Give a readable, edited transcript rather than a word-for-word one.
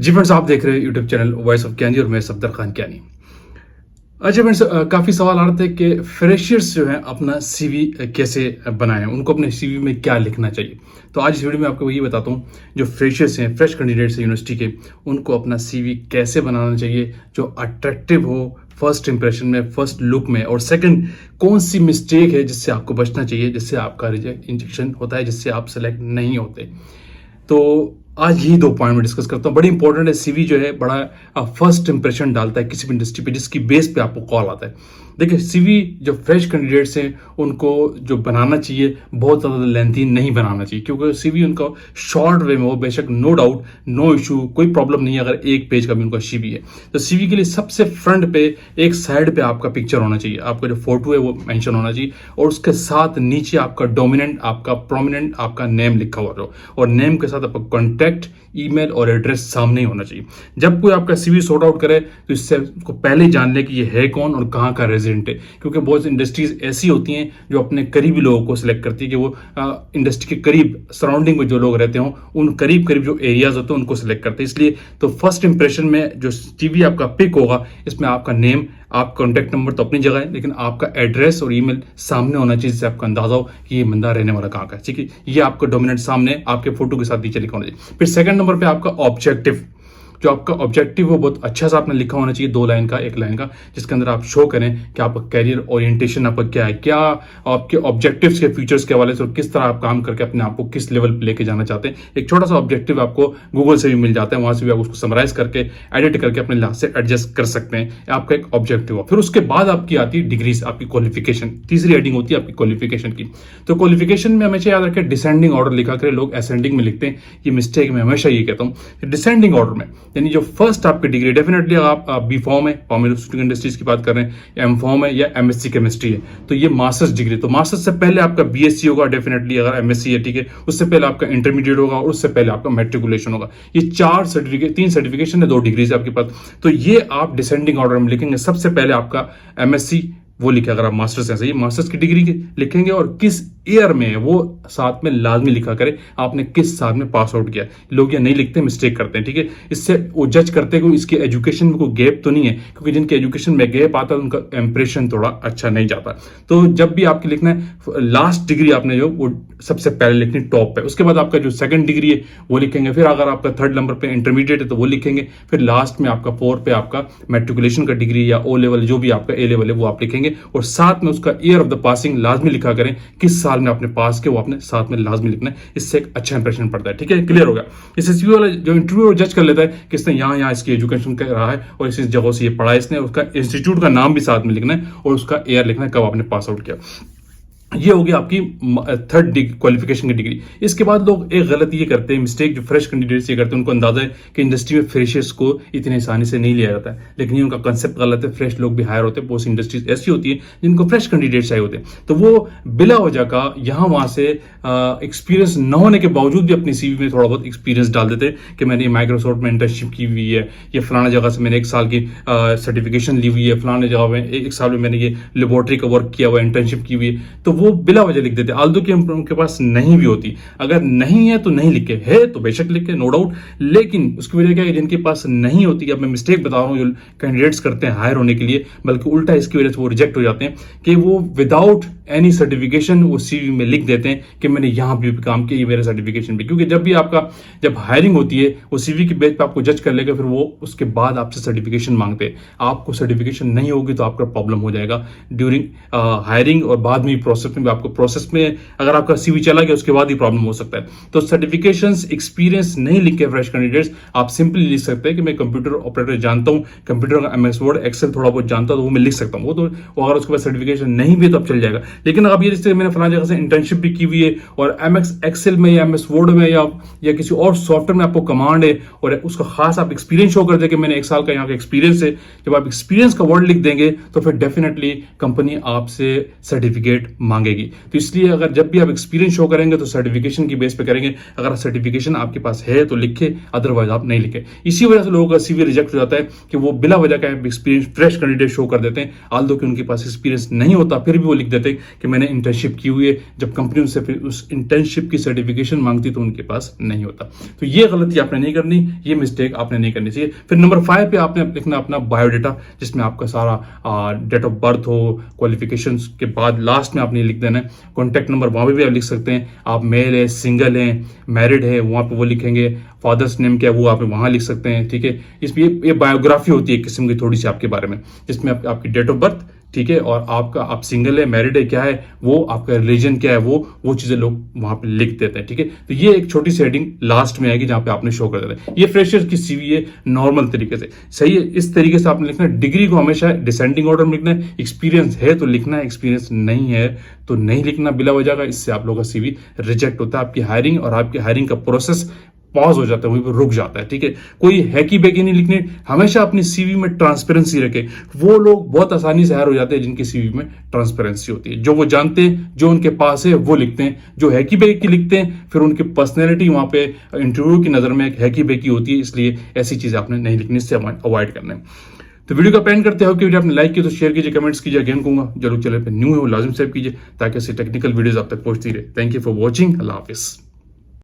जी friends, आप देख रहे हैं यूट्यूब चैनल वॉइस ऑफ ज्ञानी और मैं सफदर खान ज्ञानी। अच्छा फ्रेंड्स, काफ़ी सवाल आ रहे थे कि फ्रेशर्स जो हैं अपना सीवी कैसे बनाएं, उनको अपने सीवी में क्या लिखना चाहिए। तो आज इस वीडियो में आपको वही बताता हूँ, जो फ्रेशर्स हैं, फ्रेश कैंडिडेट्स हैं यूनिवर्सिटी के, उनको अपना सीवी कैसे बनाना चाहिए जो अट्रैक्टिव हो फर्स्ट इंप्रेशन में, फर्स्ट लुक में, और सेकंड कौन सी मिस्टेक है जिससे आपको बचना चाहिए, जिससे आपका रिजेक्शन होता है, जिससे आप सेलेक्ट नहीं होते। तो आज यही दो पॉइंट में डिस्कस करता हूँ। बड़ी इंपॉर्टेंट है। सीवी जो है बड़ा फर्स्ट इंप्रेशन डालता है किसी भी इंडस्ट्री पे, जिसकी बेस पे आपको कॉल आता है। देखिए, सीवी जो फ्रेश कैंडिडेट्स हैं उनको जो बनाना चाहिए बहुत ज़्यादा लेंथी नहीं बनाना चाहिए, क्योंकि सीवी उनका शॉर्ट वे में हो, बेशक नो डाउट, नो इशू, कोई प्रॉब्लम नहीं है अगर एक पेज का भी उनका सीवी है। तो सीवी के लिए सबसे फ्रंट पे एक साइड पे आपका पिक्चर होना चाहिए, आपका जो फोटो है वो मेंशन होना चाहिए, और उसके साथ नीचे आपका डोमिनेंट, आपका प्रोमिनेंट, आपका नेम लिखा हुआ हो, और नेम के साथ आपका कॉन्टैक्ट, ईमेल और एड्रेस सामने ही होना चाहिए। जब कोई आपका सीवी सॉर्ट आउट करे तो इससे को पहले ही जान ले कि ये है कौन और कहाँ का रेजिडेंट है, क्योंकि बहुत सी इंडस्ट्रीज ऐसी होती हैं जो अपने करीबी लोगों को सिलेक्ट करती है कि वो इंडस्ट्री के करीब सराउंडिंग में जो लोग रहते हों, उन करीब करीब जो एरियाज होते हैं उनको सिलेक्ट करते हैं। इसलिए तो फर्स्ट इंप्रेशन में जो सीवी आपका पिक होगा, इसमें आपका नेम, आप कॉन्टैक्ट नंबर तो अपनी जगह है, लेकिन आपका एड्रेस और ईमेल सामने होना चाहिए, जिससे आपको अंदाजा हो कि ये बंदा रहने वाला कहाँ का है। ठीक है, ये आपका डोमिनेंट सामने आपके फोटो के साथ नीचे लिखा होना चाहिए। फिर सेकंड नंबर पे आपका ऑब्जेक्टिव, जो आपका ऑब्जेक्टिव वो बहुत अच्छा सा आपने लिखा होना चाहिए, 2 लाइन का, 1 लाइन का, जिसके अंदर आप शो करें कि आपका कैरियर ओरिएंटेशन आपका क्या है, क्या आपके ऑब्जेक्टिव्स के फीचर्स के हवाले से, और किस तरह आप काम करके अपने आप को किस लेवल पे लेके जाना चाहते हैं। एक छोटा सा ऑब्जेक्टिव आपको गूगल से भी मिल जाता है, वहां से भी आप उसको समराइज करके एडिट करके अपने लिहाज से एडजस्ट कर सकते हैं। आपका एक ऑब्जेक्टिव हो। फिर उसके बाद आपकी आती है डिग्रीज, आपकी क्वालिफिकेशन, तीसरी हेडिंग होती है आपकी क्वालिफिकेशन की। तो क्वालिफिकेशन में हमेशा याद रखें, डिसेंडिंग ऑर्डर लिखा करें, लोग असेंडिंग में लिखते हैं, ये मिस्टेक मैं हमेशा ये कहता हूँ। डिसेंडिंग ऑर्डर में यानी जो फर्स्ट आपकी डिग्री, डेफिनेटली आप बी फॉर्म है, फार्मास्यूटिकल इंडस्ट्रीज की बात कर रहे हैं, एम फॉर्म है या एमएससी केमिस्ट्री है, तो ये मास्टर्स डिग्री। तो मास्टर्स से पहले आपका बीएससी होगा डेफिनेटली, अगर एमएससी है, ठीक है, उससे पहले आपका इंटरमीडिएट होगा, और उससे पहले आपका मैट्रिकुलेशन होगा। ये 3 सर्टिफिकेशन है, 2 डिग्रीज आपके पास। तो ये आप डिसेंडिंग ऑर्डर में लिखेंगे। सबसे पहले आपका एमएससी वो लिखे, अगर आप मास्टर्स हैं, सही, मास्टर्स की डिग्री लिखेंगे, और किस ईयर में है वो साथ में लाजमी लिखा करें, आपने किस साल में पास आउट किया। लोग ये नहीं लिखते, मिस्टेक करते हैं, ठीक है। इससे वो जज करते हैं कि इसके एजुकेशन में कोई गैप तो नहीं है, क्योंकि जिनके एजुकेशन में गैप आता है उनका इंप्रेशन थोड़ा अच्छा नहीं जाता। तो जब भी आपकी लिखना है, लास्ट डिग्री आपने जो वो सबसे पहले लिखनी टॉप पे, उसके बाद आपका जो सेकंड डिग्री है वो लिखेंगे, फिर अगर आपका थर्ड नंबर पे इंटरमीडिएट है तो वो लिखेंगे, फिर लास्ट में आपका 4 पे आपका मैट्रिकुलेशन का डिग्री या ओ लेवल, जो भी आपका ए लेवल है वो आप लिखेंगे, और साथ में उसका ईयर ऑफ द पासिंग लाजमी लिखा करें, किस साल में आपने पास किया वो आपने साथ में लाजमी लिखना है। इससे एक अच्छा इंप्रेशन पड़ता है, ठीक है, क्लियर हो गया। इससे सीवी वाला जो इंटरव्यू जज कर लेता है कि इसने यहाँ इसकी एजुकेशन कर रहा है और इस जगह से ये पढ़ा है इसने, उसका इंस्टीट्यूट का नाम भी साथ में लिखना है, और उसका ईयर लिखना है कब आपने पास आउट किया। ये होगी आपकी थर्ड क्वालिफिकेशन की डिग्री। इसके बाद लोग एक गलती ये करते हैं, मिस्टेक जो फ्रेश कैंडिडेट्स ये करते हैं, उनको अंदाजा है कि इंडस्ट्री में फ्रेशर्स को इतनी आसानी से नहीं लिया जाता है, लेकिन ये उनका कंसेप्ट गलत है। फ्रेश लोग भी हायर होते हैं, बहुत सी इंडस्ट्रीज ऐसी होती है जिनको फ्रेश कैंडिडेट्स आए होते हैं, तो वो बिला वजह का यहाँ वहां से एक्सपीरियंस न होने के बावजूद भी अपनी सीवी में थोड़ा बहुत एक्सपीरियंस डाल देते हैं कि मैंने माइक्रोसॉफ्ट में इंटर्नशिप की हुई है, ये फलाना जगह से मैंने 1 साल की सर्टिफिकेशन ली हुई है, फलाने जगह में 1 साल में मैंने ये लेबोरेटरी का वर्क किया हुआ, इंटर्नशिप की हुई है, तो वो बिला वजह लिख देते हैं, आल्दो कि उनके पास नहीं भी होती। अगर नहीं है तो नहीं लिखे, है तो बेशक लिखे, नो डाउट, लेकिन उसकी वजह क्या है, जिनके पास नहीं होती, अब मैं मिस्टेक बता रहा हूँ जो कैंडिडेट्स करते हैं हायर होने के लिए, बल्कि उल्टा इसकी वजह से वो रिजेक्ट हो जाते हैं कि वो विदाउट एनी सर्टिफिकेशन वो सीवी में लिख देते हैं कि मैंने यहां भी काम किया, ये मेरा सर्टिफिकेशन भी। क्योंकि जब हायरिंग होती है वो सीवी के बेस पे आपको जज कर लेगा, फिर वो उसके बाद आपसे सर्टिफिकेशन मांगते हैं। आपको सर्टिफिकेशन नहीं होगी तो आपका प्रॉब्लम हो जाएगा ड्यूरिंग हायरिंग, और बाद में प्रोसेस में भी आपको, प्रोसेस में अगर आपका सीवी चला गया उसके बाद ही प्रॉब्लम हो सकता है। तो सर्टिफिकेशंस, एक्सपीरियंस नहीं लिख के फ्रेश कैंडिडेट्स, आप सिंपली लिख सकते हैं कि मैं कंप्यूटर ऑपरेटर जानता हूं, कंप्यूटर का एमएस वर्ड, एक्सेल थोड़ा बहुत जानता हूं, तो वो मैं लिख सकता हूं। वो अगर उसके पास सर्टिफिकेशन नहीं भी तो अब चल जाएगा। लेकिन अब ये जैसे मैंने फलाना जगह से इंटर्नशिप भी की हुई है, और एमएस एक्सेल में या एमएस वर्ड में या किसी और सॉफ्टवेयर में आपको कमांड है, और उसका खास आप एक्सपीरियंस शो कर दे कि मैंने 1 साल का यहाँ का एक्सपीरियंस है, जब आप एक्सपीरियंस का वर्ड लिख देंगे तो फिर डेफिनेटली कंपनी आपसे सर्टिफिकेट मांग मांगेगी। तो इसलिए अगर जब भी आप एक्सपीरियंस शो करेंगे तो सर्टिफिकेशन की बेस पे करेंगे। अगर सर्टिफिकेशन आपके पास है तो लिखे, अदरवाइज आप नहीं लिखे। इसी वजह से लोगों का सीवी रिजेक्ट हो जाता है कि वो बिला वजह का एक्सपीरियंस फ्रेश कैंडिडेट शो कर देते हैं, आल्दो कि उनके पास एक्सपीरियंस नहीं होता, फिर भी वो लिख देते हैं कि मैंने इंटर्नशिप की हुई है, जब कंपनी उनसे फिर उस इंटर्नशिप की सर्टिफिकेशन मांगती तो उनके पास नहीं होता। तो ये गलती आपने नहीं करनी, ये मिस्टेक आपने नहीं करनी चाहिए। फिर नंबर 5 पे आपने लिखना अपना बायोडाटा, जिसमें आपका सारा डेट ऑफ बर्थ हो, क्वालिफिकेशंस के बाद लास्ट में आपने लिख देना है। कॉन्टैक्ट नंबर वहां पे भी आप लिख सकते हैं, आप मेल है, सिंगल है, मैरिड है, वहां पे वो लिखेंगे। फादर्स नेम क्या है वो आप वहां लिख सकते हैं, ठीक है। इसमें ये बायोग्राफी होती है एक किस्म की थोड़ी सी आपके बारे में, जिसमें आपकी डेट ऑफ बर्थ, ठीक है, और आपका आप सिंगल है, मैरिड है, क्या है वो, आपका रिलीजन क्या है वो चीजें लोग वहां पे लिख देते हैं, ठीक है। तो ये एक छोटी सी हेडिंग लास्ट में आएगी जहां पे आपने शो कर देना है। ये फ्रेशर्स की सीवी है नॉर्मल तरीके से, सही है। इस तरीके से आपने लिखना है। डिग्री को हमेशा डिसेंडिंग ऑर्डर में लिखना है। एक्सपीरियंस है तो लिखना है, एक्सपीरियंस नहीं है तो नहीं लिखना बिला वजह का। इससे आप लोगों का सीवी रिजेक्ट होता है, आपकी हायरिंग और आपकी हायरिंग का प्रोसेस पॉज हो जाता है, वहीं पर रुक जाता है, ठीक है। कोई हैकी बैकी नहीं लिखने, हमेशा अपनी सीवी में ट्रांसपेरेंसी रखें। वो लोग बहुत आसानी से हायर हो जाते हैं जिनकी सीवी में ट्रांसपेरेंसी होती है, जो वो जानते हैं, जो उनके पास है वो लिखते हैं। जो हैकी बैकी लिखते हैं फिर उनकी पर्सनैलिटी वहां पे इंटरव्यू की नजर में एक हैकी बैकी होती है, इसलिए ऐसी चीजें आपने नहीं लिखनी, इससे अवॉइड करना है। तो वीडियो का पेंड करते हो कि वीडियो आपने लाइक किया तो शेयर कीजिए, कमेंट्स कीजिए। अगेन कहूंगा जो लोग चैनल पे न्यू है वो लाजिम सब्सक्राइब कीजिए ताकि ऐसी टेक्निकल वीडियोस आप तक पहुंचती रहे। Thank you for watching. Allah Hafiz.